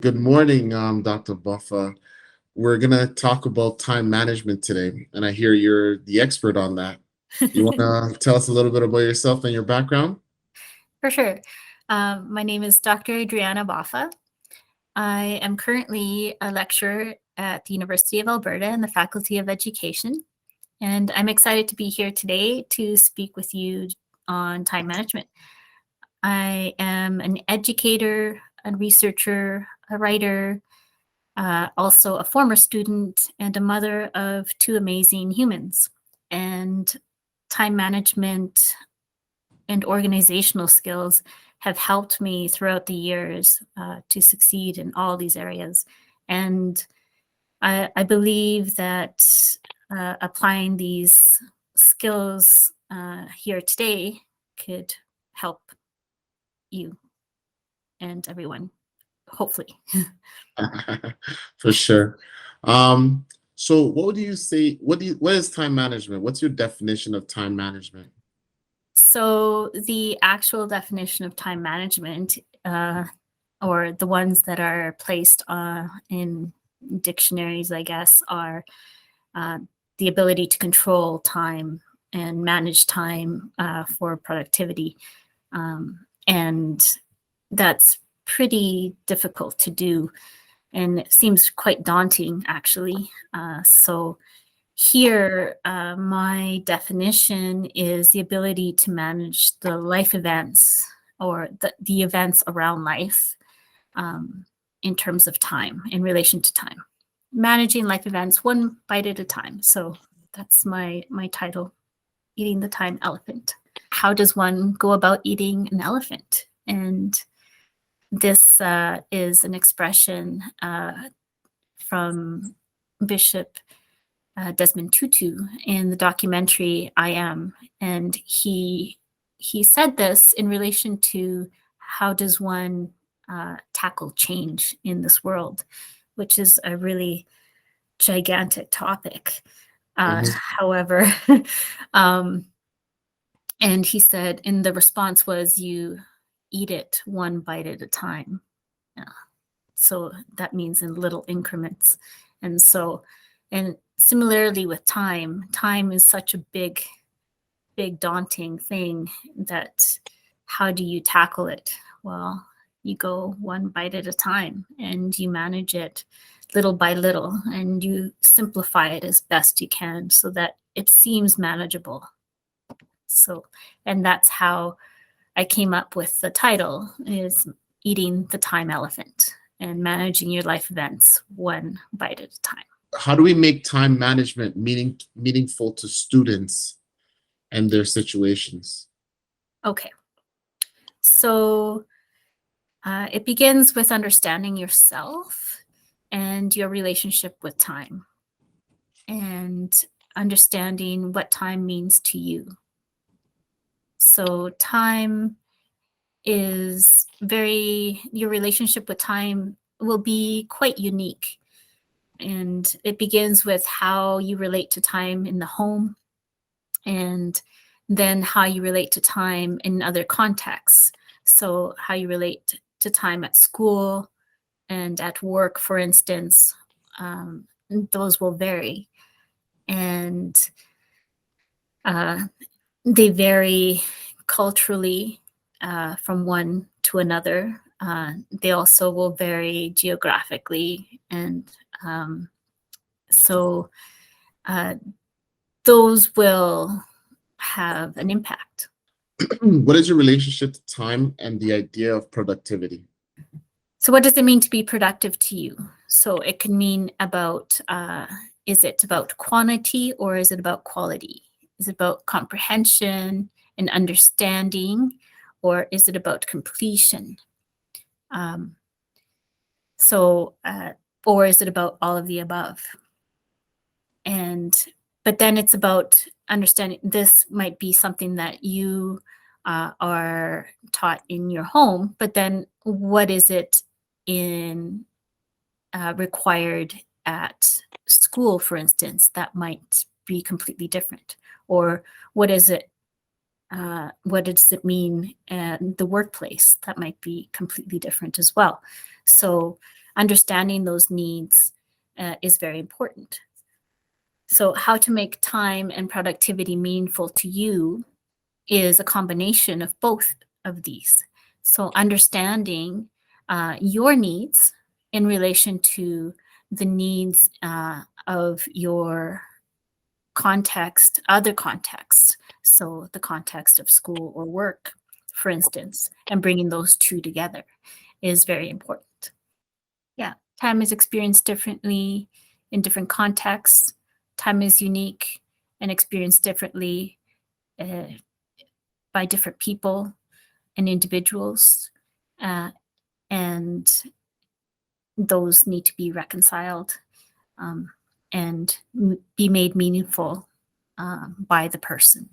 Good morning, Dr. Boffa. We're gonna talk about time management today, and I hear you're the expert on that. You wanna tell us a little bit about yourself and your background? For sure. My name is Dr. Adriana Boffa. I am currently a lecturer at the University of Alberta in the Faculty of Education, and I'm excited to be here today to speak with you on time management. I am an educator, a researcher, a writer, also a former student, and a mother of two amazing humans. And time management and organizational skills have helped me throughout the years to succeed in all these areas. And I believe that applying these skills here today could help you and everyone, hopefully. For sure. Um, so what would you say, what is time management? What's your definition of time management? So, the actual definition of time management, or the ones that are placed in dictionaries, I guess, are uh, the ability to control time and manage time for productivity. And that's pretty difficult to do. And it seems quite daunting, actually. So, here, my definition is the ability to manage the life events or the events around life um, in terms of time, in relation to time. Managing life events one bite at a time. So that's my title, Eating the Time Elephant. How does one go about eating an elephant? And this is an expression from Bishop Desmond Tutu in the documentary I Am, and he said this in relation to how does one tackle change in this world, which is a really gigantic topic. Mhm. However, um, and he said, and the response was, you eat it one bite at a time. Uh, so that means in little increments. And so, and similarly with time, time is such a big, daunting thing that how do you tackle it? Well, you go one bite at a time and you manage it little by little and you simplify it as best you can so that it seems manageable. So, and that's how I came up with the title is Eating the Time Elephant and managing your life events one bite at a time. How do we make time management meaningful to students and their situations? Okay. So it begins with understanding yourself and your relationship with time and understanding what time means to you. So, time is your relationship with time will be quite unique. And it begins with how you relate to time in the home and then how you relate to time in other contexts. So, how you relate to time at school and at work, for instance, um, those will vary. And uh, they vary culturally from one to another. They also will vary geographically. And so uh, those will have an impact. What is your relationship to time and the idea of productivity? So, what does it mean to be productive to you? So, it can mean about is it about quantity or is it about quality? Is it about comprehension and understanding, or is it about completion? Um, so, or is it about all of the above? And but then it's about understanding this might be something that you are taught in your home, but then what is it in required at school, for instance, that might be completely different? Or what is it? What does it mean in the workplace? That might be completely different as well. So understanding those needs is very important. So how to make time and productivity meaningful to you is a combination of both of these. So understanding your needs in relation to the needs of your context, other contexts. So the context of school or work, for instance, and bringing those two together is very important. Yeah, time is experienced differently in different contexts. Time is unique and experienced differently by different people and individuals, and those need to be reconciled and be made meaningful by the person.